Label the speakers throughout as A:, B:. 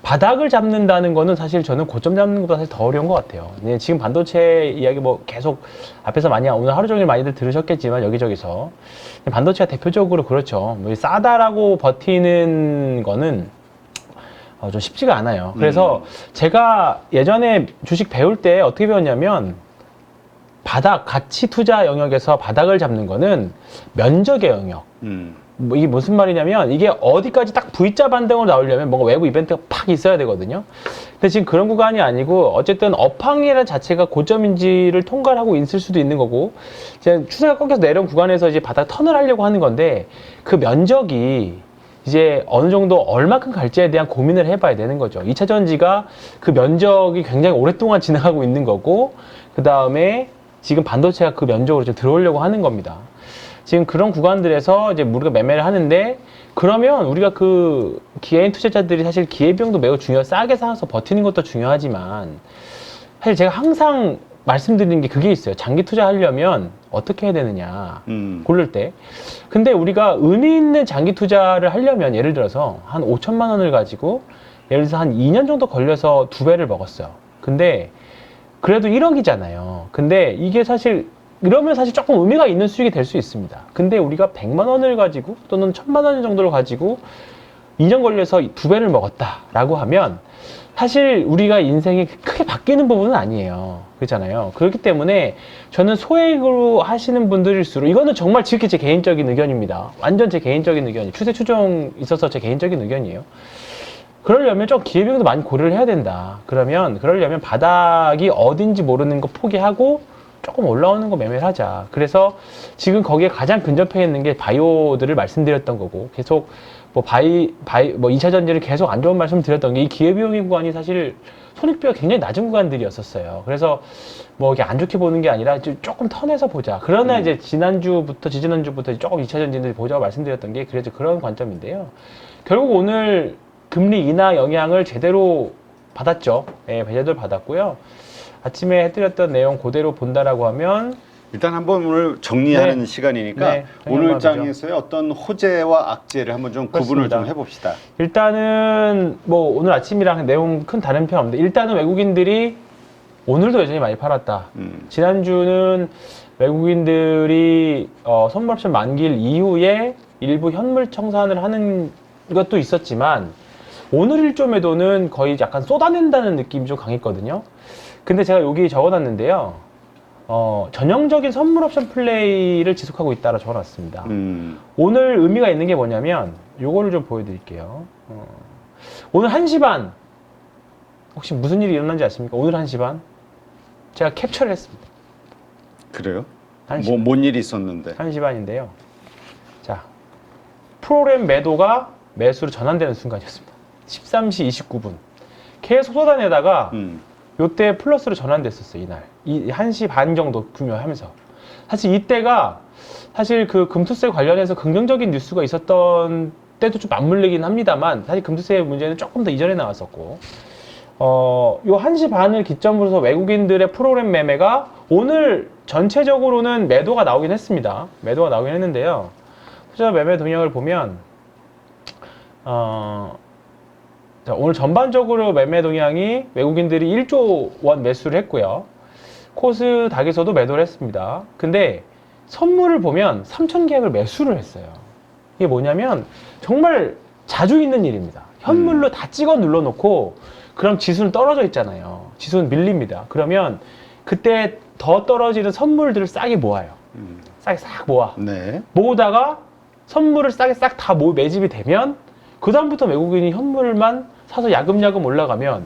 A: 바닥을 잡는다는 거는 사실 저는 고점 잡는 것보다 사실 더 어려운 것 같아요. 네, 지금 반도체 이야기 뭐 계속 앞에서 많이 오늘 하루 종일 많이들 들으셨겠지만 여기저기서 반도체가 대표적으로 그렇죠. 뭐 싸다라고 버티는 거는 좀 쉽지가 않아요. 그래서 제가 예전에 주식 배울 때 어떻게 배웠냐면 바닥 가치 투자 영역에서 바닥을 잡는 거는 면적의 영역. 뭐 이게 무슨 말이냐면 이게 어디까지 딱 V자 반등으로 나오려면 뭔가 외부 이벤트가 팍 있어야 되거든요. 근데 지금 그런 구간이 아니고 어쨌든 업황이라는 자체가 고점인지를 통과를 하고 있을 수도 있는 거고 이제 추세가 꺾여서 내려온 구간에서 이제 바닥 턴을 하려고 하는 건데 그 면적이 이제 어느 정도 얼마큼 갈지에 대한 고민을 해봐야 되는 거죠. 2차 전지가 그 면적이 굉장히 오랫동안 지나가고 있는 거고 그 다음에 지금 반도체가 그 면적으로 좀 들어오려고 하는 겁니다. 지금 그런 구간들에서 이제 우리가 매매를 하는데 그러면 우리가 그 개인 투자자들이 사실 기회비용도 매우 싸게 사서 버티는 것도 중요하지만 사실 제가 항상 말씀드리는 게 그게 있어요. 장기 투자하려면 어떻게 해야 되느냐 고를 때. 근데 우리가 의미 있는 장기 투자를 하려면 예를 들어서 한 5천만 원을 가지고 예를 들어서 한 2년 정도 걸려서 2배를 먹었어요. 근데 그래도 1억이잖아요. 근데 이게 사실 이러면 사실 조금 의미가 있는 수익이 될 수 있습니다. 근데 우리가 100만 원을 가지고 또는 1000만 원 정도를 가지고 2년 걸려서 2배를 먹었다라고 하면 사실 우리가 인생이 크게 바뀌는 부분은 아니에요. 그렇잖아요. 그렇기 때문에 저는 소액으로 하시는 분들일수록 이거는 정말 지극히 제 개인적인 의견입니다. 완전 제 개인적인 의견이 추세 추종 있어서 제 개인적인 의견이에요. 그러려면 좀 기회비용도 많이 고려를 해야 된다. 그러려면 바닥이 어딘지 모르는 거 포기하고 조금 올라오는 거 매매를 하자. 그래서 지금 거기에 가장 근접해 있는 게 바이오들을 말씀드렸던 거고 계속 뭐 2차 전지를 계속 안 좋은 말씀 드렸던 게 이 기회비용의 구간이 사실 손익비가 굉장히 낮은 구간들이었었어요. 그래서 뭐 이게 안 좋게 보는 게 아니라 조금 턴해서 보자. 그러나 이제 지지난주부터 조금 2차 전지들 보자고 말씀드렸던 게 그래서 그런 관점인데요. 결국 오늘 금리 인하 영향을 제대로 받았죠. 예, 제대로 받았고요. 아침에 해드렸던 내용 그대로 본다라고 하면
B: 일단 한번 오늘 정리하는
A: 네.
B: 시간이니까
A: 네,
B: 오늘 장에서의 어떤 호재와 악재를 한번 좀 구분을 좀 해봅시다.
A: 일단은 뭐 오늘 아침이랑 내용 큰 다른 편 없는데 일단은 외국인들이 오늘도 여전히 많이 팔았다. 지난주는 외국인들이 선물옵션 만기일 이후에 일부 현물 청산을 하는 것도 있었지만 오늘 일조 매도는 거의 약간 쏟아낸다는 느낌이 좀 강했거든요. 근데 제가 여기 적어놨는데요. 전형적인 선물 옵션 플레이를 지속하고 있다라 적어놨습니다. 오늘 의미가 있는 게 뭐냐면 요거를 좀 보여드릴게요. 오늘 1시 반 혹시 무슨 일이 일어난지 아십니까? 오늘 1시 반 제가 캡처를 했습니다.
B: 그래요?
A: 1시 반.
B: 뭔 일이 있었는데?
A: 1시 반인데요. 자, 프로그램 매도가 매수로 전환되는 순간이었습니다. 13시 29분. 계속 쏟아내다가 요때 플러스로 전환됐었어요, 이날. 1시 반 정도 구매하면서. 사실 이때가 사실 그 금투세 관련해서 긍정적인 뉴스가 있었던 때도 좀 맞물리긴 합니다만 사실 금투세 문제는 조금 더 이전에 나왔었고 요 1시 반을 기점으로 해서 외국인들의 프로그램 매매가 오늘 전체적으로는 매도가 나오긴 했습니다. 매도가 나오긴 했는데요. 투자 매매 동향을 보면 자, 오늘 전반적으로 매매 동향이 외국인들이 1조 원 매수를 했고요. 코스닥에서도 매도를 했습니다. 근데 선물을 보면 3,000계약을 매수를 했어요. 이게 뭐냐면 정말 자주 있는 일입니다. 현물로 다 찍어 눌러놓고 그럼 지수는 떨어져 있잖아요. 지수는 밀립니다. 그러면 그때 더 떨어지는 선물들을 싸게 모아요. 싸게 싹 모아.
B: 네.
A: 모으다가 선물을 싸게 싹 다 매집이 되면 그 다음부터 외국인이 현물만 사서 야금야금 올라가면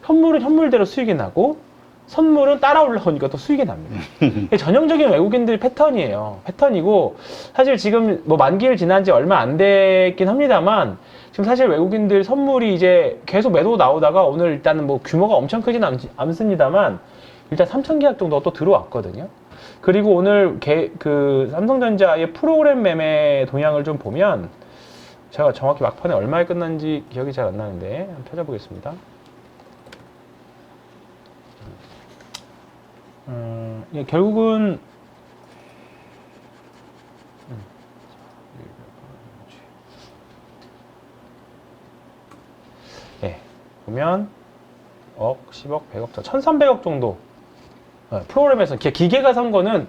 A: 현물은 현물대로 수익이 나고 선물은 따라 올라오니까 또 수익이 납니다. 이게 전형적인 외국인들 패턴이에요. 패턴이고 사실 지금 뭐 만기일 지난 지 얼마 안 됐긴 합니다만 지금 사실 외국인들 선물이 이제 계속 매도 나오다가 오늘 일단은 뭐 규모가 엄청 크진 않습니다만 일단 3,000계약 정도가 또 들어왔거든요. 그리고 오늘 그 삼성전자의 프로그램 매매 동향을 좀 보면 제가 정확히 막판에 얼마에 끝난지 기억이 잘 안 나는데 한번 찾아보겠습니다. 예, 결국은 예, 보면 억, 10억, 100억, 1300억 정도 프로그램에서 기계가 산 거는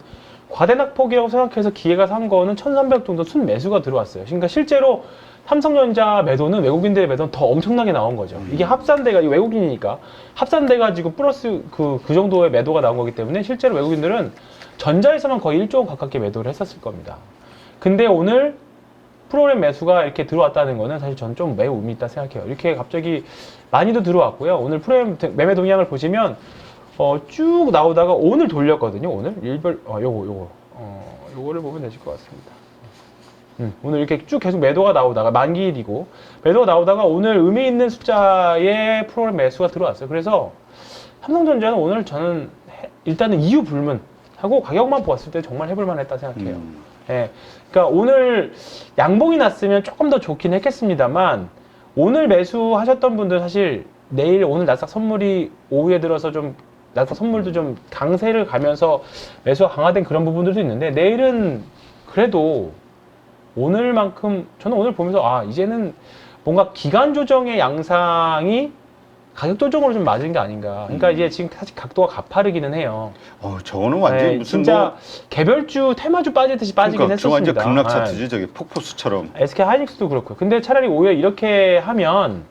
A: 과대낙폭이라고 생각해서 기계가 산 거는 1300억 정도 순매수가 들어왔어요. 그러니까 실제로 삼성전자 매도는 외국인들의 매도는 더 엄청나게 나온 거죠. 이게 합산돼가 외국인이니까 합산돼가지고 플러스 그 정도의 매도가 나온 거기 때문에 실제로 외국인들은 전자에서만 거의 1조 원 가깝게 매도를 했었을 겁니다. 근데 오늘 프로그램 매수가 이렇게 들어왔다는 거는 사실 저는 좀 매우 의미 있다 생각해요. 이렇게 갑자기 많이도 들어왔고요. 오늘 프로그램 매매 동향을 보시면 쭉 나오다가 오늘 돌렸거든요. 오늘 요거를 보면 되실 것 같습니다. 오늘 이렇게 쭉 계속 매도가 나오다가 만기일이고 매도가 나오다가 오늘 의미 있는 숫자의 프로그램 매수가 들어왔어요. 그래서 삼성전자는 오늘 저는 일단은 이유 불문하고 가격만 보았을 때 정말 해볼 만했다 생각해요. 예, 그러니까 오늘 양봉이 났으면 조금 더 좋긴 했겠습니다만 오늘 매수하셨던 분들 사실 내일 오늘 나스닥 선물이 오후에 들어서 좀 나스닥 선물도 좀 강세를 가면서 매수가 강화된 그런 부분들도 있는데 내일은 그래도 오늘만큼 저는 오늘 보면서 이제는 뭔가 기간 조정의 양상이 가격 조정으로 좀 맞은 게 아닌가. 그러니까 이제 지금 사실 각도가 가파르기는 해요.
B: 저거는 완전히 무슨
A: 진짜 개별주 테마주 빠지듯이 빠지긴
B: 그러니까
A: 했었습니다.
B: 저 완전 극락 차트지 저기 폭포수처럼.
A: SK 하이닉스도 그렇고요. 근데 차라리 오히려 이렇게 하면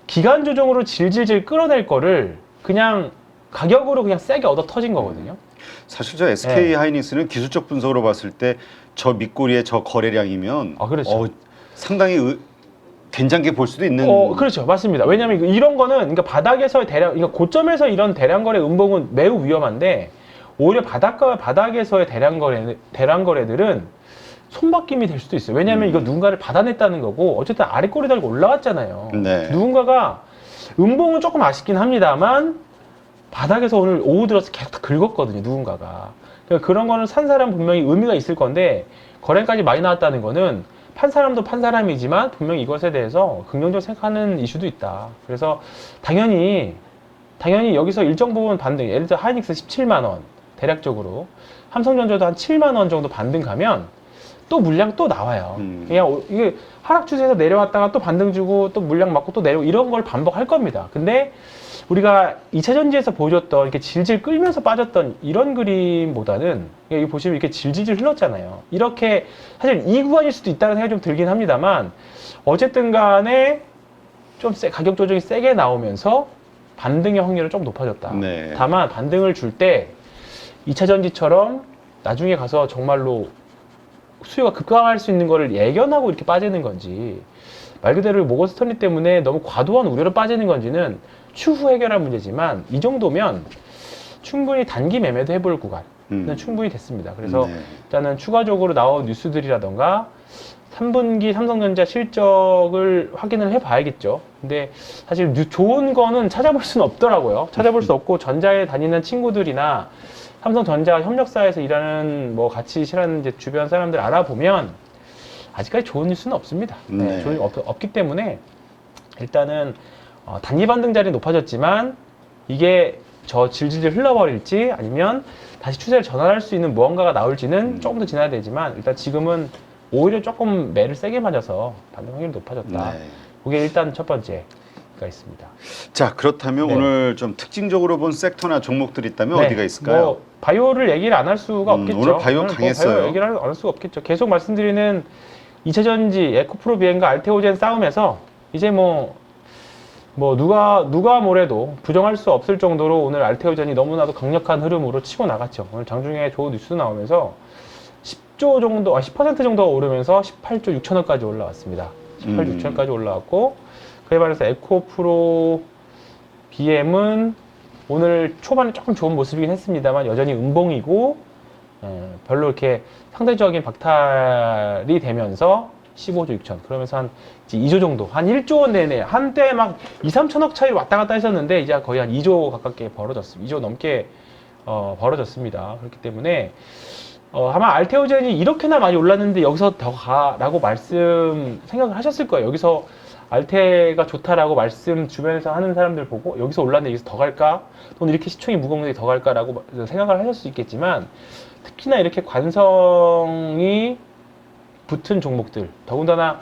A: 기간 조정으로 질질질 끌어낼 거를 그냥 가격으로 그냥 세게 얻어 터진 거거든요.
B: 사실 저 SK 하이닉스는 기술적 분석으로 봤을 때 저 밑꼬리에 저 거래량이면
A: 그렇죠.
B: 상당히 괜찮게 볼 수도 있는.
A: 그렇죠. 맞습니다. 왜냐하면 이런 거는 그러니까 바닥에서의 그러니까 고점에서 이런 대량 거래 음봉은 매우 위험한데 오히려 바닥에서의 대량 거래들은 손바뀜이 될 수도 있어요. 왜냐하면 이거 누군가를 받아냈다는 거고 어쨌든 아래 꼬리 달고 올라왔잖아요.
B: 네.
A: 누군가가 음봉은 조금 아쉽긴 합니다만 바닥에서 오늘 오후 들어서 계속 긁었거든요. 누군가가. 그러니까 그런 거는 산 사람 분명히 의미가 있을 건데 거래까지 많이 나왔다는 거는 판 사람도 판 사람이지만 분명히 이것에 대해서 긍정적으로 생각하는 이슈도 있다. 그래서 당연히 여기서 일정 부분 반등, 예를 들어 하이닉스 17만 원 대략적으로 삼성전자도 한 7만 원 정도 반등 가면 또 물량 또 나와요. 그냥 이게 하락 추세에서 내려왔다가 또 반등 주고 또 물량 맞고 또 내려오고 이런 걸 반복할 겁니다. 근데 우리가 2차 전지에서 보여줬던 이렇게 질질 끌면서 빠졌던 이런 그림보다는 여기 보시면 이렇게 질질 흘렀잖아요. 이렇게 사실 이 구간일 수도 있다는 생각이 좀 들긴 합니다만 어쨌든 간에 좀 가격 조정이 세게 나오면서 반등의 확률은 좀 높아졌다.
B: 네.
A: 다만 반등을 줄 때 2차 전지처럼 나중에 가서 정말로 수요가 급강할 수 있는 거를 예견하고 이렇게 빠지는 건지 말 그대로 모건 스탠리 때문에 너무 과도한 우려로 빠지는 건지는 추후 해결할 문제지만 이 정도면 충분히 단기 매매도 해볼 구간은 충분히 됐습니다. 그래서 일단은 추가적으로 나온 뉴스들이라던가 3분기 삼성전자 실적을 확인을 해봐야겠죠. 근데 사실 좋은 거는 찾아볼 수는 없더라고요. 찾아볼 수 없고 전자에 다니는 친구들이나 삼성전자 협력사에서 일하는 같이 일하는 이제 주변 사람들 알아보면 아직까지 좋은 뉴스는 없습니다. 좋은 없기 때문에 일단은 단기 반등 자리 높아졌지만 이게 저 질질 흘러버릴지 아니면 다시 추세를 전환할 수 있는 무언가가 나올지는 조금 더 지나야 되지만 일단 지금은 오히려 조금 매를 세게 맞아서 반등 확률이 높아졌다. 그게 일단 첫 번째가 있습니다.
B: 자, 그렇다면 오늘 좀 특징적으로 본 섹터나 종목들이 있다면 어디가 있을까요?
A: 바이오를 얘기를 안 할 수가 없겠죠.
B: 오늘 바이오 강했어요.
A: 바이오 얘기를 안 할 수가 없겠죠. 계속 말씀드리는 2차전지, 에코프로 비행과 알테오젠 싸움에서 이제 누가 뭐래도 부정할 수 없을 정도로 오늘 알테오젠이 너무나도 강력한 흐름으로 치고 나갔죠. 오늘 장중에 좋은 뉴스 나오면서 10조 정도, 10% 정도가 오르면서 18조 6천억까지 올라왔습니다. 18조 6천억까지 올라왔고, 그에 반해서 에코프로 BM은 오늘 초반에 조금 좋은 모습이긴 했습니다만 여전히 음봉이고, 별로 이렇게 상대적인 박탈이 되면서 15조 6천. 그러면서 한 2조 정도, 한 1조 원 내내, 한때 막 2, 3천억 차이로 왔다 갔다 했었는데, 이제 거의 한 2조 가깝게 벌어졌습니다. 2조 넘게 벌어졌습니다. 그렇기 때문에, 아마 알테오젠이 이렇게나 많이 올랐는데 여기서 더 가라고 생각을 하셨을 거예요. 여기서 알테가 좋다라고 말씀 주변에서 하는 사람들 보고 여기서 올랐는데 여기서 더 갈까? 또는 이렇게 시총이 무거운데 더 갈까라고 생각을 하실 수 있겠지만 특히나 이렇게 관성이 붙은 종목들, 더군다나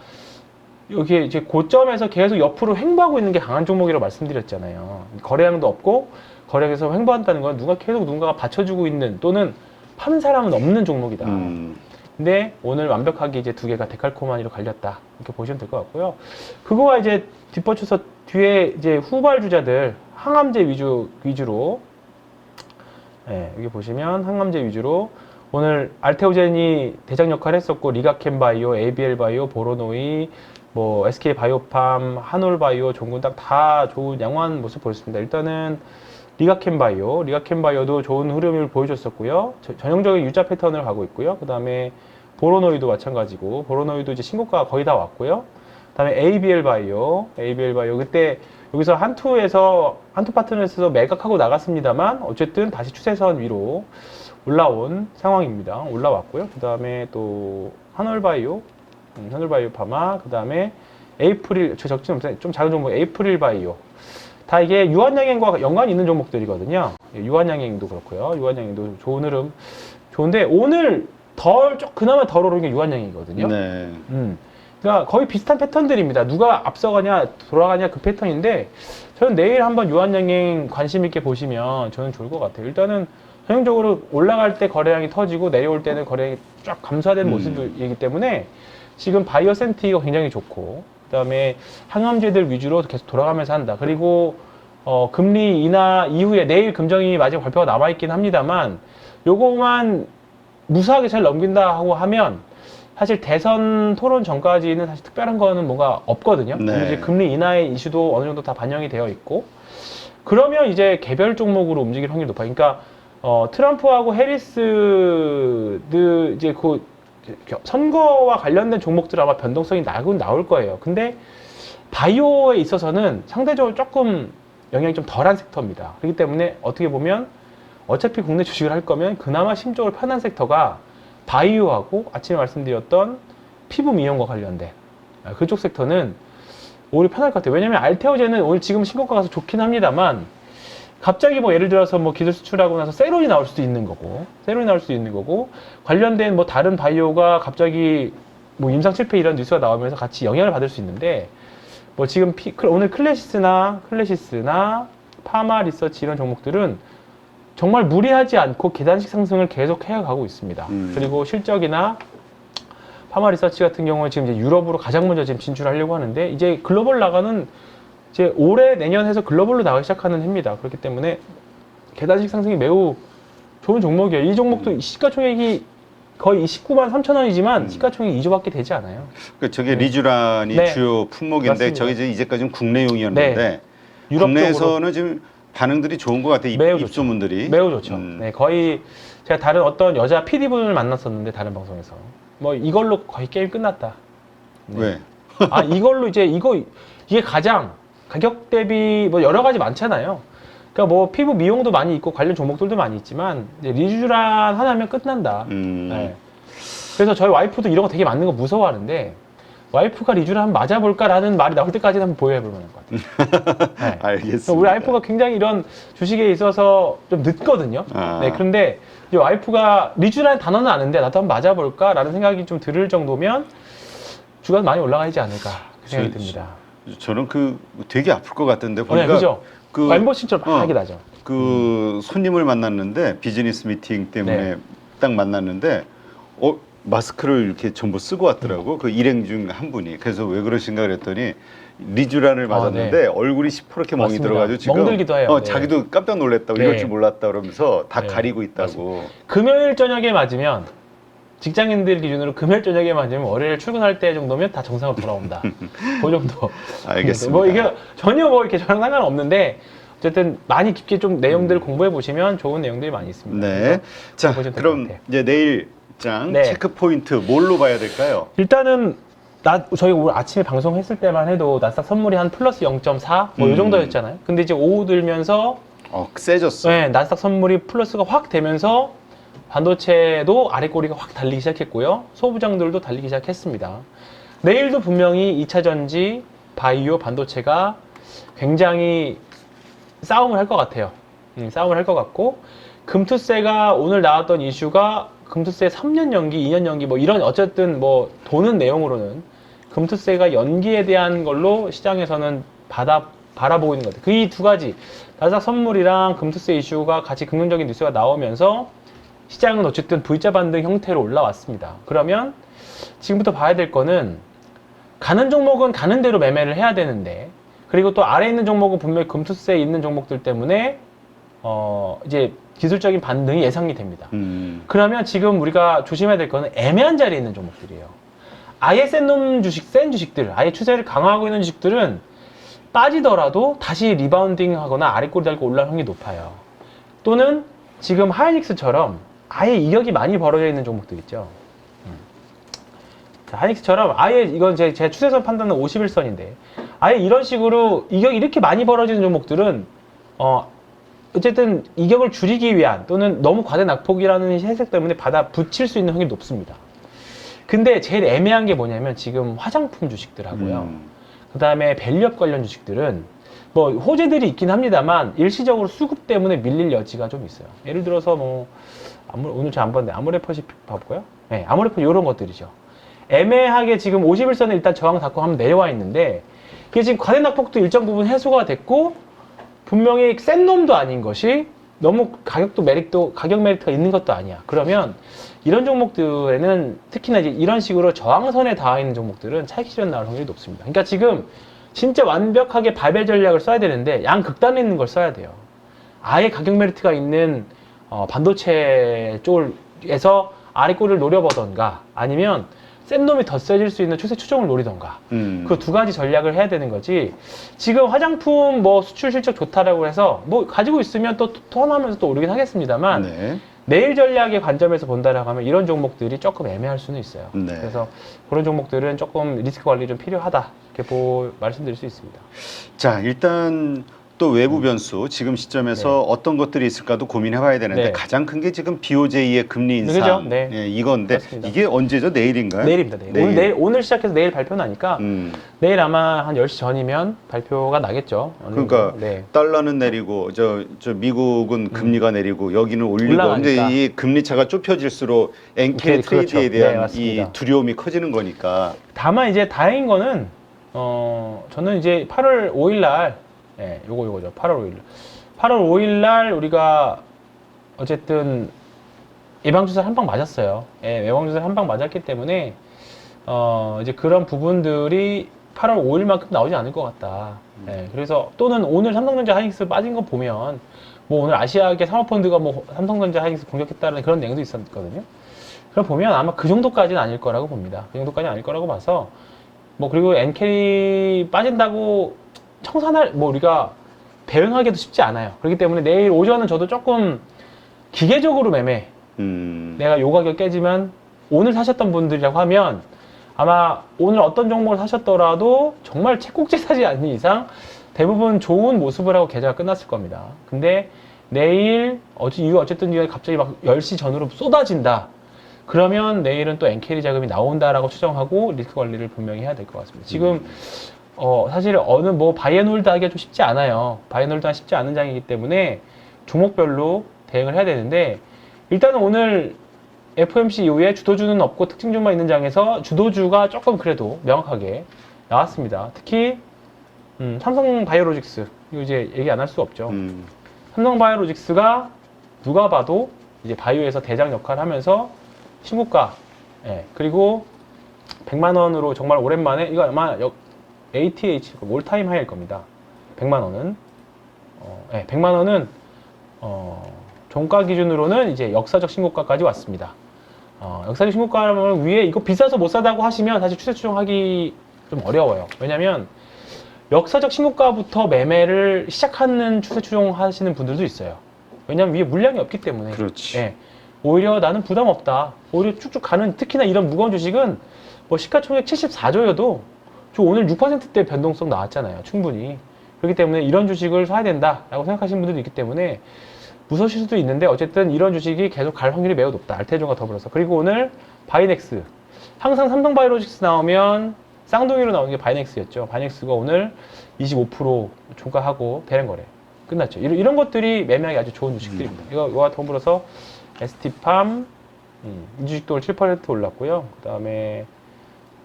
A: 여기 이제 고점에서 계속 옆으로 횡보하고 있는 게 강한 종목이라고 말씀드렸잖아요. 거래량도 없고 거래량에서 횡보한다는 건 누군가가 받쳐주고 있는 또는 파는 사람은 없는 종목이다. 근데 오늘 완벽하게 이제 두 개가 데칼코마니로 갈렸다. 이렇게 보시면 될 것 같고요. 그거와 이제 뒷받쳐서 뒤에 이제 후발 주자들 항암제 위주로 네, 여기 보시면 항암제 위주로 오늘 알테오젠이 대장 역할을 했었고 리가켄바이오, ABL바이오, 보로노이, 뭐 SK바이오팜, 한올바이오, 종군당 다 좋은 양호한 모습 보였습니다. 일단은 리가켄바이오도 좋은 흐름을 보여줬었고요. 전형적인 U자 패턴을 가고 있고요. 그 다음에 보로노이도 마찬가지고 보로노이도 이제 신고가가 거의 다 왔고요. 그 다음에 ABL바이오 그때 여기서 한투 파트너에서 매각하고 나갔습니다만 어쨌든 다시 추세선 위로 올라온 상황입니다. 올라왔고요. 그 다음에 또 한올바이오 파마, 그 다음에 에이프릴, 좀 작은 종목 에이프릴 바이오. 다 이게 유한양행과 연관이 있는 종목들이거든요. 유한양행도 그렇고요. 유한양행도 좋은 흐름. 좋은데 오늘 그나마 덜 오른 게 유한양행이거든요.
B: 네.
A: 그러니까 거의 비슷한 패턴들입니다. 누가 앞서가냐, 돌아가냐 그 패턴인데 저는 내일 한번 유한양행 관심 있게 보시면 저는 좋을 것 같아요. 일단은 전형적으로 올라갈 때 거래량이 터지고 내려올 때는 거래량이 쫙 감소된 모습이기 때문에 지금 바이오 센티가 굉장히 좋고 그다음에 항암제들 위주로 계속 돌아가면서 한다. 그리고 금리 인하 이후에 내일 금정이 마지막 발표가 남아있긴 합니다만 요거만 무사하게 잘 넘긴다 하고 하면 사실 대선 토론 전까지는 사실 특별한 거는 뭔가 없거든요.
B: 네.
A: 이제 금리 인하의 이슈도 어느 정도 다 반영이 되어 있고 그러면 이제 개별 종목으로 움직일 확률이 높아요. 그러니까 트럼프하고 해리스들 이제 그 선거와 관련된 종목들 아마 변동성이 나올 거예요. 근데 바이오에 있어서는 상대적으로 조금 영향이 좀 덜한 섹터입니다. 그렇기 때문에 어떻게 보면 어차피 국내 주식을 할 거면 그나마 심적으로 편한 섹터가 바이오하고 아침에 말씀드렸던 피부 미용과 관련된 그쪽 sek터는 오히려 편할 것 같아요. 왜냐면 알테오젠은 오늘 지금 신고가 가서 좋긴 합니다만 갑자기 뭐 예를 들어서 뭐 기술 수출하고 나서 세론이 나올 수도 있는 거고 관련된 뭐 다른 바이오가 갑자기 뭐 임상 실패 이런 뉴스가 나오면서 같이 영향을 받을 수 있는데 뭐 지금 오늘 클래시스나 파마 리서치 이런 종목들은 정말 무리하지 않고 계단식 상승을 계속 해가고 있습니다. 그리고 실적이나 파마 리서치 같은 경우는 지금 이제 유럽으로 가장 먼저 지금 진출하려고 하는데 이제 글로벌 나가는 이제 올해 내년 해서 글로벌로 나가기 시작하는 해입니다. 그렇기 때문에 계단식 상승이 매우 좋은 종목이에요. 이 종목도 시가총액이 거의 19만 3천 원이지만 시가총액이 2조밖에 되지 않아요.
B: 그 저게 리쥬란이
A: 네.
B: 주요 품목인데
A: 맞습니다.
B: 저게 이제까지는 국내용이었는데
A: 네.
B: 국내에서는 지금 반응들이 좋은 것 같아요.
A: 매우 좋죠.
B: 입소문들이
A: 매우 좋죠. 네, 거의 제가 다른 어떤 여자 PD분을 만났었는데 다른 방송에서 뭐 이걸로 거의 게임 끝났다. 네.
B: 왜?
A: 이걸로 이제 이게 가장 가격 대비 뭐 여러 가지 많잖아요. 그러니까 뭐 피부 미용도 많이 있고 관련 종목들도 많이 있지만 이제 리쥬란 하나면 끝난다. 네. 그래서 저희 와이프도 이런 거 되게 맞는 거 무서워하는데 와이프가 리쥬란 맞아볼까라는 말이 나올 때까지는 한번 보여볼 만한 것 같아요. 네.
B: 알겠습니다.
A: 우리 와이프가 굉장히 이런 주식에 있어서 좀 늦거든요. 네, 그런데 이제 와이프가 리쥬란 단어는 아는데 나도 한번 맞아볼까라는 생각이 좀 들을 정도면 주가 많이 올라가지 않을까 그 생각이 듭니다.
B: 저는 되게 아플 것 같은데 보니까
A: 그죠? 엠버싱처럼 막 나죠.
B: 손님을 만났는데 비즈니스 미팅 때문에
A: 네.
B: 딱 만났는데 마스크를 이렇게 전부 쓰고 왔더라고. 그 일행 중 한 분이. 그래서 왜 그러신가 그랬더니 리쥬란을 맞았는데
A: 네.
B: 얼굴이 시퍼렇게 멍이
A: 맞습니다.
B: 들어가지고 지금
A: 멍들기도 해요. 네.
B: 자기도 깜짝 놀랐다고
A: 네.
B: 이럴 줄 몰랐다 그러면서 다
A: 네.
B: 가리고 있다고.
A: 금요일 저녁에 맞으면 직장인들 기준으로 금요일 저녁에 맞으면 월요일 출근할 때 정도면 다 정상으로 돌아온다. 그 정도.
B: 알겠습니다.
A: 뭐 이게 전혀 뭐 이렇게 저랑 상관없는데 어쨌든 많이 깊게 좀 내용들을 공부해 보시면 좋은 내용들이 많이 있습니다.
B: 네. 자,
A: 보시면 될것
B: 그럼
A: 같아요.
B: 이제 내일장
A: 네.
B: 체크 포인트 뭘로 봐야 될까요?
A: 일단은 저희 오늘 아침에 방송했을 때만 해도 나스닥 선물이 한 플러스 0.4 뭐 이 정도였잖아요. 근데 이제 오후 들면서
B: 세졌어.
A: 네, 나스닥 선물이 플러스가 확 되면서 반도체도 아래 꼬리가 확 달리기 시작했고요. 소부장들도 달리기 시작했습니다. 내일도 분명히 2차 전지, 바이오, 반도체가 굉장히 싸움을 할 것 같아요. 싸움을 할 것 같고 금투세가 오늘 나왔던 이슈가 금투세 3년 연기, 2년 연기 뭐 이런 어쨌든 뭐 도는 내용으로는 금투세가 연기에 대한 걸로 시장에서는 바라보고 있는 것 같아요. 그 이 두 가지 나스닥 선물이랑 금투세 이슈가 같이 긍정적인 뉴스가 나오면서 시장은 어쨌든 V자 반등 형태로 올라왔습니다. 그러면 지금부터 봐야 될 거는 가는 종목은 가는 대로 매매를 해야 되는데, 그리고 또 아래에 있는 종목은 분명히 금투세에 있는 종목들 때문에 이제 기술적인 반등이 예상이 됩니다. 그러면 지금 우리가 조심해야 될 거는 애매한 자리에 있는 종목들이에요. 아예 센 주식들, 아예 추세를 강화하고 있는 주식들은 빠지더라도 다시 리바운딩 하거나 아래 꼬리 달고 올라올 확률이 높아요. 또는 지금 하이닉스처럼 아예 이격이 많이 벌어져 있는 종목들 있죠. 자, 하이닉스처럼 아예 이건 제 추세선 판단은 51선인데 아예 이런 식으로 이격이 이렇게 많이 벌어지는 종목들은 어쨌든 이격을 줄이기 위한 또는 너무 과대 낙폭이라는 해석 때문에 받아 붙일 수 있는 확률이 높습니다. 근데 제일 애매한 게 뭐냐면 지금 화장품 주식들하고요. 그 다음에 밸류업 관련 주식들은 뭐 호재들이 있긴 합니다만 일시적으로 수급 때문에 밀릴 여지가 좀 있어요. 예를 들어서 뭐 오늘 잘 안 봤는데 아모레퍼시픽 봐볼까요? 네, 아모레퍼 이런 것들이죠. 애매하게 지금 51선에 일단 저항 닫고 한번 내려와 있는데 이게 지금 과대 낙폭도 일정 부분 해소가 됐고 분명히 센 놈도 아닌 것이 너무 가격 메리트가 있는 것도 아니야. 그러면 이런 종목들에는 특히나 이제 이런 식으로 저항선에 닿아 있는 종목들은 차익 실현 나올 확률이 높습니다. 그러니까 지금 진짜 완벽하게 발배 전략을 써야 되는데 양극단에 있는 걸 써야 돼요. 아예 가격 메리트가 있는 반도체 쪽에서 아래 꼬리를 노려보던가 아니면 센 놈이 더 세질 수 있는 추세 추종을 노리던가 그 두 가지 전략을 해야 되는 거지. 지금 화장품 뭐 수출 실적 좋다라고 해서 뭐 가지고 있으면 또 턴하면서 또 오르긴 하겠습니다만
B: 네.
A: 내일 전략의 관점에서 본다라고 하면 이런 종목들이 조금 애매할 수는 있어요.
B: 네.
A: 그래서 그런 종목들은 조금 리스크 관리 좀 필요하다 이렇게 말씀드릴 수 있습니다.
B: 자, 일단 또 외부 변수 지금 시점에서 어떤 것들이 있을까도 고민해봐야 되는데 가장 큰 게 지금 BOJ의 금리 인상
A: 그죠? 네.
B: 예, 이건데
A: 맞습니다.
B: 이게 언제죠? 내일인가요?
A: 내일입니다. 오늘 시작해서 내일 발표 나니까 내일 아마 한 10시 전이면 발표가 나겠죠.
B: 그러니까
A: 네.
B: 달러는 내리고 저 미국은 금리가 내리고 여기는 올리고
A: 올라가니까.
B: 근데 이 금리 차가 좁혀질수록 엔케 트레이드에
A: 그렇죠.
B: 대한
A: 네,
B: 이 두려움이 커지는 거니까.
A: 다만 이제 다행인 거는 저는 이제 8월 5일 날 요거죠. 8월 5일. 8월 5일 날 우리가 어쨌든 예방주사를 한 방 맞았어요. 예방주사를 한 방 맞았기 때문에 이제 그런 부분들이 8월 5일만큼 나오지 않을 것 같다. 그래서 또는 오늘 삼성전자 하이닉스 빠진 거 보면 뭐 오늘 아시아계 사모펀드가 뭐 삼성전자 하이닉스 공격했다는 그런 내용도 있었거든요. 그럼 보면 아마 그 정도까지는 아닐 거라고 봅니다. 그 정도까지는 아닐 거라고 봐서 뭐 그리고 엔캐리 빠진다고 청산할 뭐 우리가 대응하기도 쉽지 않아요. 그렇기 때문에 내일 오전은 저도 조금 기계적으로 매매. 내가 요 가격 깨지면 오늘 사셨던 분들이라고 하면 아마 오늘 어떤 종목을 사셨더라도 정말 책꼭지 사지 않는 이상 대부분 좋은 모습을 하고 계좌가 끝났을 겁니다. 근데 내일 어쨌든 이유가 갑자기 막 10시 전후로 쏟아진다. 그러면 내일은 또 엔캐리 자금이 나온다라고 추정하고 리스크 관리를 분명히 해야 될 것 같습니다. 지금 사실 어느 뭐 바이앤홀드 하기가 좀 쉽지 않아요. 바이앤홀드 하기 쉽지 않은 장이기 때문에 종목별로 대응을 해야 되는데 일단은 오늘 FOMC 이후에 주도주는 없고 특징주만 있는 장에서 주도주가 조금 그래도 명확하게 나왔습니다. 특히 삼성바이오로직스 이거 이제 얘기 안 할 수 없죠. 삼성바이오로직스가 누가 봐도 이제 바이오에서 대장 역할을 하면서 신고가 그리고 100만 원으로 정말 오랜만에 이거 아마 ATH 올타임 하이일 겁니다. 100만 원은 100만 원은 종가 기준으로는 이제 역사적 신고가까지 왔습니다. 역사적 신고가라면 위에 이거 비싸서 못 사다고 하시면 사실 추세 추종하기 좀 어려워요. 왜냐면 역사적 신고가부터 매매를 시작하는 추세 추종하시는 분들도 있어요. 왜냐면 위에 물량이 없기 때문에.
B: 그렇지.
A: 오히려 나는 부담 없다. 오히려 쭉쭉 가는 특히나 이런 무거운 주식은 뭐 시가총액 74조여도 저 오늘 6%대 변동성 나왔잖아요. 충분히. 그렇기 때문에 이런 주식을 사야 된다라고 생각하시는 분들도 있기 때문에 무서우실 수도 있는데 어쨌든 이런 주식이 계속 갈 확률이 매우 높다. 알테조가 더불어서. 그리고 오늘 바이넥스. 항상 삼성바이오로직스 나오면 쌍둥이로 나오는 게 바이넥스였죠. 바이넥스가 오늘 25% 종가하고 대량 거래 끝났죠. 이런 것들이 매매하기 아주 좋은 주식들입니다. 이거와 더불어서 ST팜 이 주식도 7% 올랐고요. 그 다음에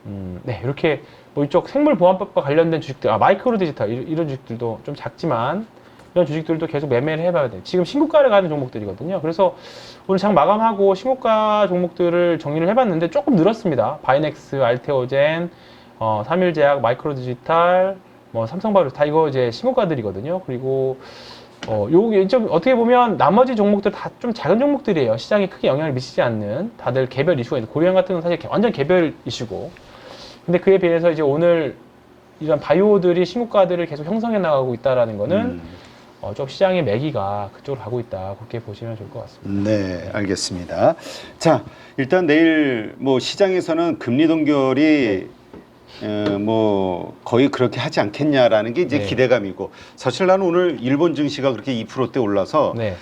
A: 네, 이렇게 뭐 이쪽 생물보안법과 관련된 주식들, 마이크로 디지털 이런 주식들도 좀 작지만 이런 주식들도 계속 매매를 해봐야 돼요. 지금 신고가를 가는 종목들이거든요. 그래서 오늘 장 마감하고 신고가 종목들을 정리를 해봤는데 조금 늘었습니다. 바이넥스, 알테오젠, 삼일제약, 마이크로 디지털, 뭐 삼성바이오 다 이거 이제 신고가들이거든요. 그리고 요게 좀 어떻게 보면 나머지 종목들 다 좀 작은 종목들이에요. 시장에 크게 영향을 미치지 않는 다들 개별 이슈가 있는 고리형 같은 건 사실 완전 개별 이슈고. 근데 그에 비해서 이제 오늘 이런 바이오들이 신고가들을 계속 형성해 나가고 있다라는 거는 좀 시장의 매기가 그쪽으로 가고 있다. 그렇게 보시면 좋을 것 같습니다.
B: 네, 알겠습니다. 자, 일단 내일 뭐 시장에서는 금리 동결이 뭐 거의 그렇게 하지 않겠냐라는 게 이제
A: 네.
B: 기대감이고, 사실 나는 오늘 일본 증시가 그렇게 2%대 올라서
A: 네.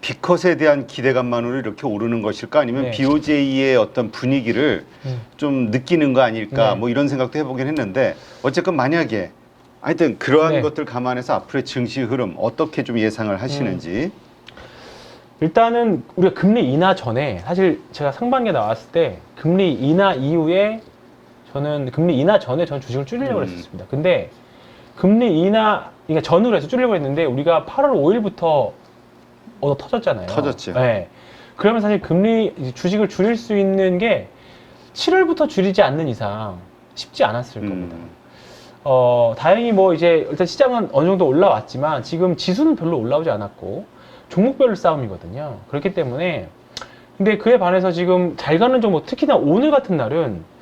B: 비컷에 대한 기대감만으로 이렇게 오르는 것일까, 아니면
A: 네.
B: BOJ의 어떤 분위기를 좀 느끼는 거 아닐까,
A: 네.
B: 뭐 이런 생각도 해보긴 했는데, 어쨌건 만약에 하여튼 그러한
A: 네.
B: 것들 감안해서 앞으로의 증시 흐름 어떻게 좀 예상을 하시는지.
A: 일단은 우리가 금리 인하 전에 사실 제가 상반기에 나왔을 때 금리 인하 이후에 저는 금리 인하 전에 저는 주식을 줄이려고 했었습니다. 근데 금리 인하 그러니까 전후로 해서 줄이려고 했는데 우리가 8월 5일부터 얻어 터졌잖아요.
B: 터졌죠.
A: 네. 그러면 사실 금리 이제 주식을 줄일 수 있는 게 7월부터 줄이지 않는 이상 쉽지 않았을 겁니다. 다행히 뭐 이제 일단 시장은 어느 정도 올라왔지만 지금 지수는 별로 올라오지 않았고 종목별 싸움이거든요. 그렇기 때문에 근데 그에 반해서 지금 잘 가는 종목, 특히나 오늘 같은 날은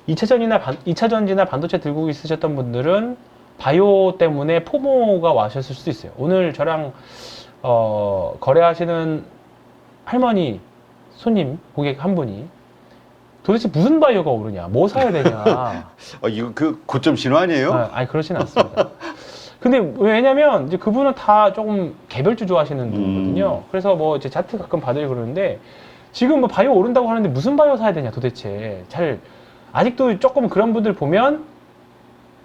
A: 2차 전지나 반도체 들고 있으셨던 분들은 바이오 때문에 포모가 와셨을 수도 있어요. 오늘 저랑 거래하시는 할머니 손님 고객 한 분이 도대체 무슨 바이오가 오르냐, 뭐 사야 되냐.
B: 이거 그 고점 신호 아니에요?
A: 아니 그렇진 않습니다. 근데 왜냐면 이제 그분은 다 조금 개별주 좋아하시는 분이거든요. 그래서 뭐 이제 차트 가끔 받으려 그러는데 지금 뭐 바이오 오른다고 하는데 무슨 바이오 사야 되냐 도대체. 잘 아직도 조금 그런 분들 보면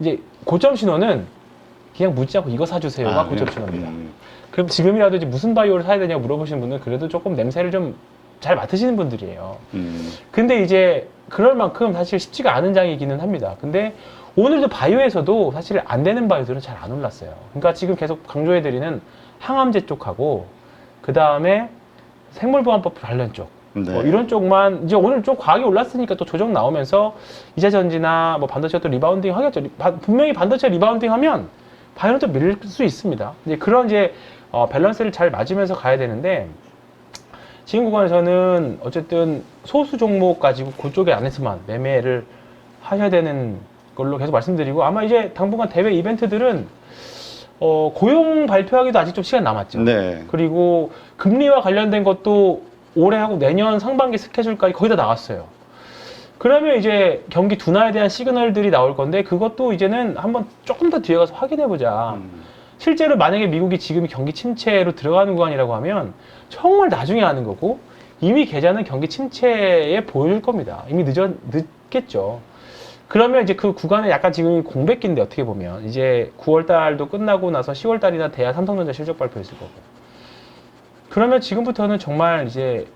A: 이제 고점 신호는 그냥 묻지 않고 이거 사주세요가 고점 신호입니다. 그럼 지금이라도 이제 무슨 바이오를 사야 되냐고 물어보시는 분은 그래도 조금 냄새를 좀 잘 맡으시는 분들이에요. 근데 이제 그럴 만큼 사실 쉽지가 않은 장이기는 합니다. 근데 오늘도 바이오에서도 사실 안 되는 바이오들은 잘 안 올랐어요. 그러니까 지금 계속 강조해드리는 항암제 쪽하고 그 다음에 생물보안법 관련 쪽
B: 네.
A: 뭐 이런 쪽만 이제 오늘 좀 과하게 올랐으니까 또 조정 나오면서 이차전지나 뭐 반도체가 또 리바운딩 하겠죠. 분명히 반도체 리바운딩 하면 바이오는 또 밀릴 수 있습니다. 이제 그런 이제 밸런스를 잘 맞으면서 가야 되는데 지금 구간에서는 어쨌든 소수 종목 가지고 그쪽에 안에서만 매매를 하셔야 되는 걸로 계속 말씀드리고, 아마 이제 당분간 대외 이벤트들은 고용 발표하기도 아직 좀 시간 남았죠.
B: 네.
A: 그리고 금리와 관련된 것도 올해 하고 내년 상반기 스케줄까지 거의 다 나왔어요. 그러면 이제 경기 둔화에 대한 시그널들이 나올 건데 그것도 이제는 한번 조금 더 뒤에 가서 확인해 보자. 실제로 만약에 미국이 지금 경기 침체로 들어가는 구간이라고 하면 정말 나중에 하는 거고, 이미 계좌는 경기 침체에 보여줄 겁니다. 이미 늦겠죠. 그러면 이제 그 구간에 약간 지금 공백기인데 어떻게 보면 이제 9월 달도 끝나고 나서 10월 달이나 돼야 삼성전자 실적 발표 있을 거고, 그러면 지금부터는 정말 이제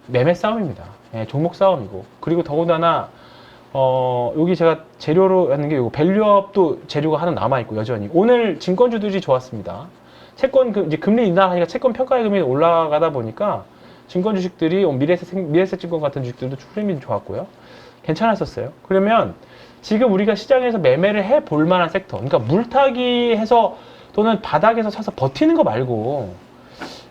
A: 매매 싸움입니다. 예, 종목 싸움이고, 그리고 더군다나 여기 제가 재료로 하는 게 이거 밸류업도 재료가 하나 남아있고, 여전히 오늘 증권주들이 좋았습니다. 채권 이제 금리 인하하니까 채권 평가액금이 올라가다 보니까 증권 주식들이 미래에셋 증권 같은 주식들도 흐름이 좋았고요. 괜찮았었어요. 그러면 지금 우리가 시장에서 매매를 해볼 만한 섹터, 그러니까 물타기 해서 또는 바닥에서 사서 버티는 거 말고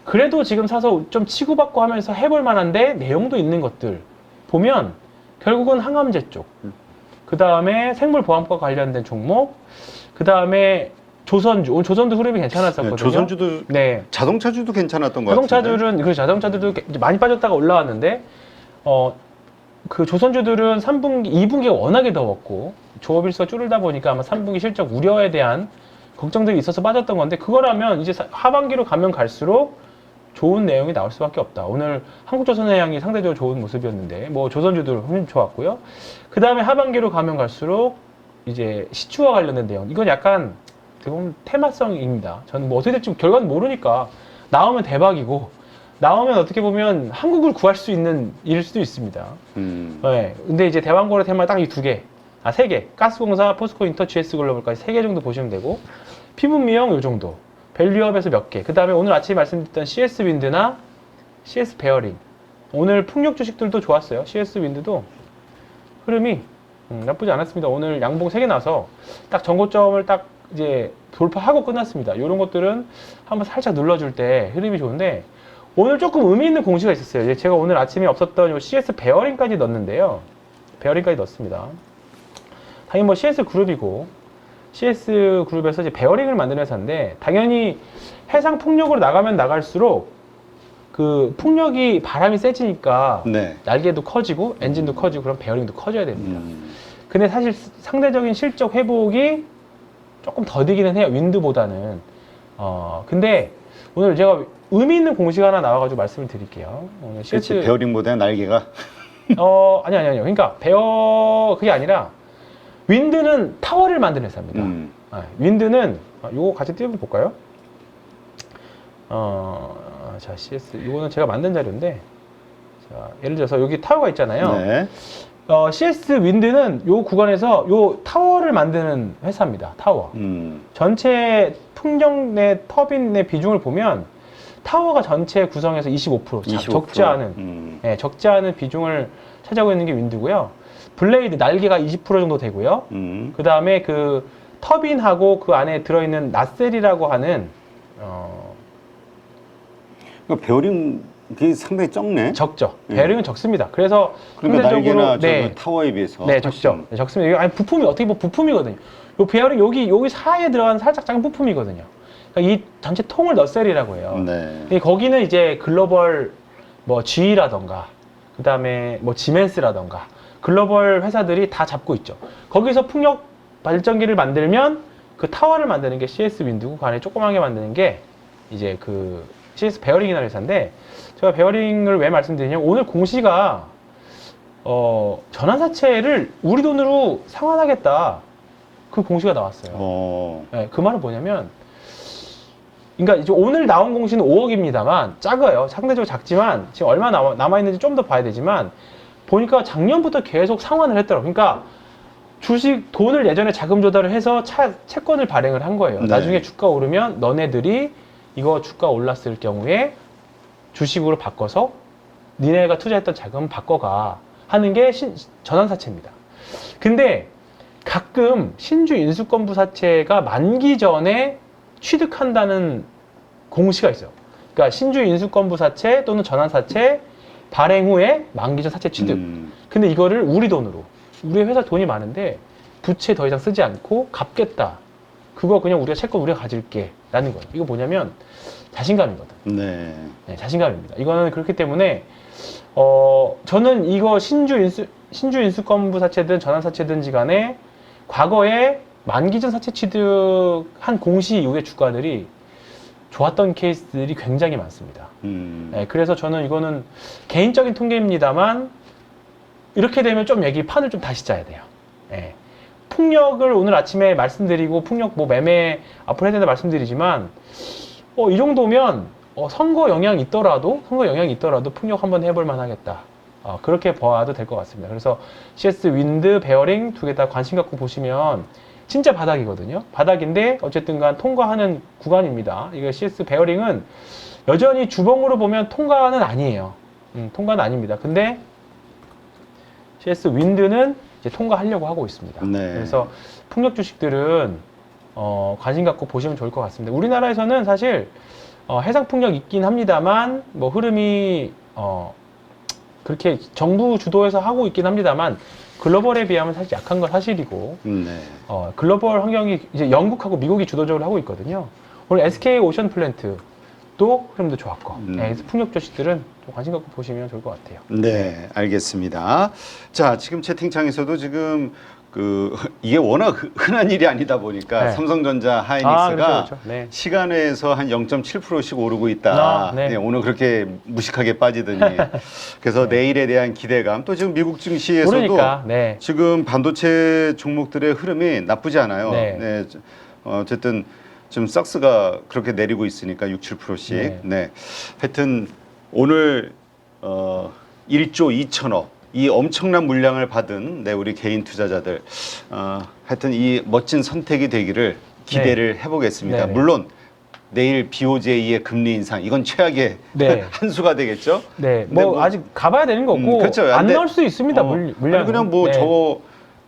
A: 그래도 지금 사서 좀 치고받고 하면서 해볼 만한데 내용도 있는 것들 보면 결국은 항암제 쪽, 그 다음에 생물보안과 관련된 종목, 그 다음에 조선주, 오늘 조선도 흐름이 괜찮았었거든요.
B: 네, 조선주도
A: 네.
B: 자동차주도 괜찮았던 것 같은데.
A: 자동차들도 많이 빠졌다가 올라왔는데 그 조선주들은 3분기, 2분기가 워낙에 더웠고 조업일수가 줄다 보니까 아마 3분기 실적 우려에 대한 걱정들이 있어서 빠졌던 건데, 그거라면 이제 하반기로 가면 갈수록 좋은 내용이 나올 수밖에 없다. 오늘 한국조선해양이 상대적으로 좋은 모습이었는데 뭐 조선주들 흐름 좋았고요. 그 다음에 하반기로 가면 갈수록 이제 시추와 관련된 내용, 이건 약간 어떻게 보면 테마성입니다. 저는 뭐 어떻게 될지 결과는 모르니까 나오면 대박이고, 나오면 어떻게 보면 한국을 구할 수 있는 일일 수도 있습니다. 네. 근데 이제 대왕고래 테마 딱 이 두 개. 세 개. 가스공사, 포스코인터, GS글로벌까지 3개 정도 보시면 되고, 피부미용 요 정도. 밸류업에서 몇 개. 그 다음에 오늘 아침에 말씀드렸던 CS-윈드나 CS-베어링. 오늘 풍력 주식들도 좋았어요. CS-윈드도 흐름이 나쁘지 않았습니다. 오늘 양봉 3개 나서 딱 전고점을 딱 이제 돌파하고 끝났습니다. 이런 것들은 한번 살짝 눌러줄 때 흐름이 좋은데, 오늘 조금 의미 있는 공시가 있었어요. 제가 오늘 아침에 없었던 요 CS-베어링까지 넣었는데요. 베어링까지 넣었습니다. 당연히 뭐 CS-그룹이고, CS-그룹에서 이제 베어링을 만드는 회사인데, 당연히 해상 풍력으로 나가면 나갈수록 그 풍력이 바람이 세지니까
B: 네.
A: 날개도 커지고 엔진도 커지고 그럼 베어링도 커져야 됩니다. 근데 사실 상대적인 실적 회복이 조금 더디기는 해요. 윈드보다는. 근데 오늘 제가 의미 있는 공시가 하나 나와가지고 말씀을 드릴게요. 오늘
B: 그렇지. 베어링보다 날개가.
A: 아니요. 그러니까 그게 아니라 윈드는 타워를 만드는 회사입니다. 윈드는 요거 같이 띄워볼까요? 자, CS 이거는 제가 만든 자료인데, 자, 예를 들어서 여기 타워가 있잖아요.
B: 네.
A: CS 윈드는 요 구간에서 요 타워를 만드는 회사입니다. 타워. 전체 풍력 내 터빈 내 비중을 보면 타워가 전체 구성에서 25%,
B: 25%.
A: 적지 않은 적지 않은 비중을 차지하고 있는 게 윈드고요. 블레이드 날개가 20% 정도 되고요. 그 다음에 그 터빈하고 그 안에 들어있는 나셀이라고 하는
B: 베어링 그 상당히 적네.
A: 적죠. 베어링은 적습니다. 그래서
B: 그러니까
A: 상대적으로
B: 날개나 저 타워에 비해서
A: 네, 적죠. 네, 적습니다. 이거 아니 부품이 어떻게 보면 부품이거든요. 요 베어링 여기 사이에 들어간 살짝 작은 부품이거든요. 그러니까 이 전체 통을 너셀이라고 해요.
B: 네.
A: 거기는 이제 글로벌 뭐 GE라던가 그다음에 뭐 지멘스라던가 글로벌 회사들이 다 잡고 있죠. 거기서 풍력 발전기를 만들면 그 타워를 만드는 게 CS 윈드고 그 안에 조그맣게 만드는 게 이제 그 CS 베어링이라는 회사인데, 제가 베어링을 왜 말씀드리냐면 오늘 공시가 전환사채를 우리 돈으로 상환하겠다, 그 공시가 나왔어요. 네, 그 말은 뭐냐면, 그러니까 이제 오늘 나온 공시는 5억입니다만 작아요. 상대적으로 작지만 지금 얼마 남아 있는지 좀 더 봐야 되지만 보니까 작년부터 계속 상환을 했더라고요. 그러니까 주식 돈을 예전에 자금 조달을 해서 채권을 발행을 한 거예요.
B: 네.
A: 나중에 주가 오르면 너네들이 이거 주가 올랐을 경우에 주식으로 바꿔서 니네가 투자했던 자금 바꿔가 하는 게 전환사채입니다. 근데 가끔 신주 인수권부 사채가 만기 전에 취득한다는 공시가 있어요. 그러니까 신주 인수권부 사채 또는 전환사채 발행 후에 만기 전 사채 취득. 근데 이거를 우리 돈으로, 우리 회사 돈이 많은데 부채 더 이상 쓰지 않고 갚겠다. 그거 그냥 우리가 채권 우리가 가질게 라는 거예요. 이거 뭐냐면 자신감이거든.
B: 네.
A: 네, 자신감입니다. 이거는 그렇기 때문에 저는 이거 신주 인수권부 사채든 전환사채든지 간에 과거에 만기전 사채 취득한 공시 이후의 주가들이 좋았던 케이스들이 굉장히 많습니다. 네, 그래서 저는 이거는 개인적인 통계입니다만 이렇게 되면 좀 판을 좀 다시 짜야 돼요. 네. 풍력을 오늘 아침에 말씀드리고 풍력 뭐 매매 앞으로 해야 된다 말씀드리지만 이 정도면 선거 영향이 있더라도 풍력 한번 해볼 만하겠다. 그렇게 봐도 될 것 같습니다. 그래서 CS 윈드, 베어링 두 개 다 관심 갖고 보시면 진짜 바닥이거든요. 바닥인데 어쨌든 간 통과하는 구간입니다. 이거 CS 베어링은 여전히 주봉으로 보면 통과는 아니에요. 통과는 아닙니다. 근데 CS 윈드는 이제 통과하려고 하고 있습니다.
B: 네.
A: 그래서 풍력 주식들은 관심 갖고 보시면 좋을 것 같습니다. 우리나라에서는 사실 해상 풍력 있긴 합니다만 뭐 흐름이 그렇게 정부 주도해서 하고 있긴 합니다만 글로벌에 비하면 사실 약한 건 사실이고
B: 네.
A: 글로벌 환경이 이제 영국하고 미국이 주도적으로 하고 있거든요. 오늘 SK 오션 플랜트 또 흐름도 좋았고 그래서 풍력 주식들은 또 관심 갖고 보시면 좋을 것 같아요.
B: 네, 알겠습니다. 자, 지금 채팅창에서도 지금 이게 워낙 흔한 일이 아니다 보니까
A: 네.
B: 삼성전자 하이닉스가
A: 그렇죠. 네.
B: 시간에서 한 0.7%씩 오르고 있다.
A: 네.
B: 네, 오늘 그렇게 무식하게 빠지더니 그래서 내일에 대한 기대감 또 지금 미국 증시에서도
A: 그러니까, 네.
B: 지금 반도체 종목들의 흐름이 나쁘지 않아요.
A: 네.
B: 네, 어쨌든 지금 싹스가 그렇게 내리고 있으니까 6, 7%씩.
A: 네.
B: 네. 하여튼 오늘 1조 2천억 이 엄청난 물량을 받은 우리 개인 투자자들 하여튼 이 멋진 선택이 되기를 기대를 해보겠습니다.
A: 네네.
B: 물론 내일 BOJ의 금리 인상 이건 최악의
A: 네.
B: 한 수가 되겠죠.
A: 네,
B: 근데
A: 뭐 아직 가봐야 되는 거고
B: 그렇죠.
A: 안
B: 근데,
A: 나올 수도 있습니다. 물량.
B: 아니 그냥 뭐 저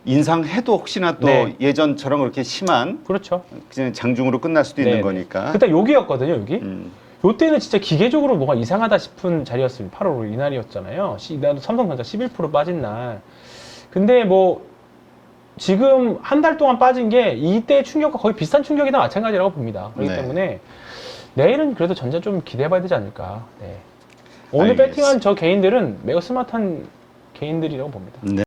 B: 인상해도 혹시나 또
A: 네.
B: 예전처럼 그렇게 심한
A: 그렇죠.
B: 그냥 장중으로 끝날 수도 있는
A: 네.
B: 거니까.
A: 그때 여기였거든요, 여기.
B: 음.
A: 요때는 진짜 기계적으로 뭐가 이상하다 싶은 자리였습니다. 8월 이날이었잖아요. 나도 삼성전자 11% 빠진 날. 근데 뭐 지금 한 달 동안 빠진 게 이때 충격과 거의 비슷한 충격이나 마찬가지라고 봅니다. 그렇기
B: 네.
A: 때문에 내일은 그래도 전자 좀 기대해봐야 되지 않을까. 네. 오늘
B: 알겠습니다.
A: 배팅한 저 개인들은 매우 스마트한 개인들이라고 봅니다.
B: 네.